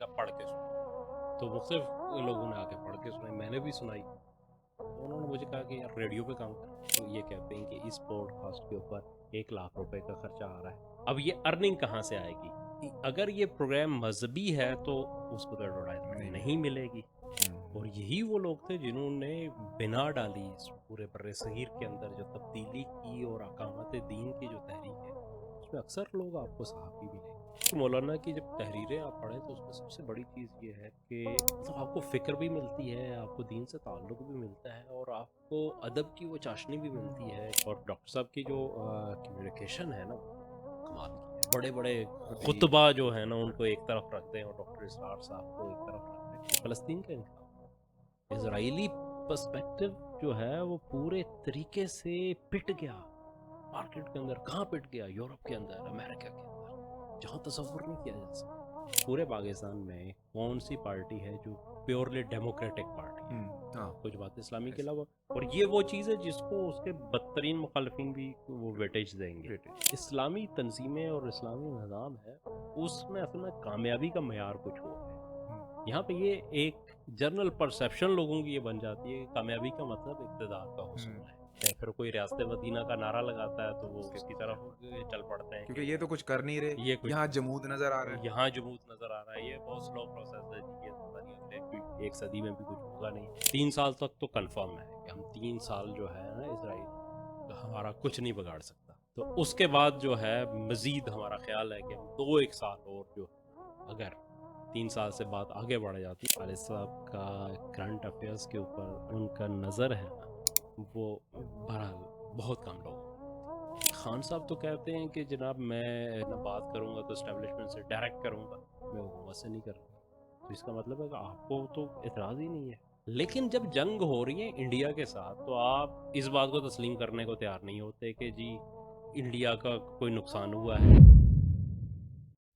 کا پڑھ کے سنا. تو مختلف لوگوں نے آ کے پڑھ کے سنائی, میں نے بھی سنائی. انہوں نے مجھے کہا کہ یار ریڈیو پہ کام کر. تو یہ کہتے ہیں کہ اس پوڈ کاسٹ کے اوپر 1,00,000 روپے کا خرچہ آ رہا ہے. اب یہ ارننگ کہاں سے آئے گی؟ اگر یہ پروگرام مذہبی ہے تو اس کو ایڈورٹائزمنٹ نہیں ملے گی. اور یہی وہ لوگ تھے جنہوں نے بنا ڈالی اس پورے بر صغیر کے اندر جو تبدیلی کی اور اقامت دین کی جو تحریک ہے, اس میں اکثر لوگ آپ کو صحافی ملیں گے. مولانا کی جب تحریریں آپ پڑھیں تو اس میں سب سے بڑی چیز یہ ہے کہ آپ کو فکر بھی ملتی ہے, آپ کو دین سے تعلق بھی ملتا ہے, اور آپ کو ادب کی وہ چاشنی بھی ملتی ہے. اور ڈاکٹر صاحب کی جو کمیونیکیشن ہے نا, کمال کی ہے. بڑے بڑے خطبہ جو ہے نا ان کو ایک طرف رکھتے ہیں اور ڈاکٹر اسرار صاحب کو ایک طرف رکھتے ہیں. فلسطین کا انقلاب, اسرائیلی پرسپیکٹو جو ہے وہ پورے طریقے سے پٹ گیا مارکیٹ کے اندر. کہاں پٹ گیا؟ یورپ کے اندر, امریکہ کے اندر, جہاں تصور نہیں کیا جا سکتا. پورے پاکستان میں کون سی پارٹی ہے جو پیورلی ڈیموکریٹک پارٹی ہے؟ کچھ بات اسلامی کے علاوہ. اور یہ وہ چیز ہے جس کو اس کے بدترین مخالفین بھی وہ ویٹیج دیں گے. اسلامی تنظیمیں اور اسلامی نظام ہے, اس میں اصل میں کامیابی کا معیار کچھ اور ہے. یہاں پہ یہ ایک جنرل پرسیپشن لوگوں کی یہ بن جاتی ہے کہ کامیابی کا مطلب اقتدار کا حصول ہے. پھر کوئی ریاست مدینہ کا نعرہ لگاتا ہے تو وہ اس کی طرف چل پڑتے ہیں, کیونکہ یہ تو کچھ کر نہیں رہے, یہ یہاں جمود نظر آ رہا ہے, یہاں جمود نظر آ رہا ہے. یہ بہت سلو پروسیس ہے جی, یہ پتہ نہیں اگلے 1 صدی میں بھی کچھ ہوگا نہیں. 3 سال تک تو کنفرم ہے کہ ہم 3 سال جو ہے نا اسرائیل ہمارا کچھ نہیں بگاڑ سکتا. تو اس کے بعد جو ہے مزید ہمارا خیال ہے کہ ہم 2-1 سال اور جو اگر 3 سال سے بات آگے بڑھ جاتی. والد صاحب کا کرنٹ افیئرس کے اوپر ان کا نظر ہے نا, وہ بہرحال بہت کم لوگ. خان صاحب تو کہتے ہیں کہ جناب میں نہ بات کروں گا تو اسٹیبلشمنٹ سے ڈائریکٹ کروں گا, میں حکومت سے نہیں کروں گا. تو اس کا مطلب ہے کہ آپ کو تو اعتراض ہی نہیں ہے. لیکن جب جنگ ہو رہی ہے انڈیا کے ساتھ تو آپ اس بات کو تسلیم کرنے کو تیار نہیں ہوتے کہ جی انڈیا کا کوئی نقصان ہوا ہے.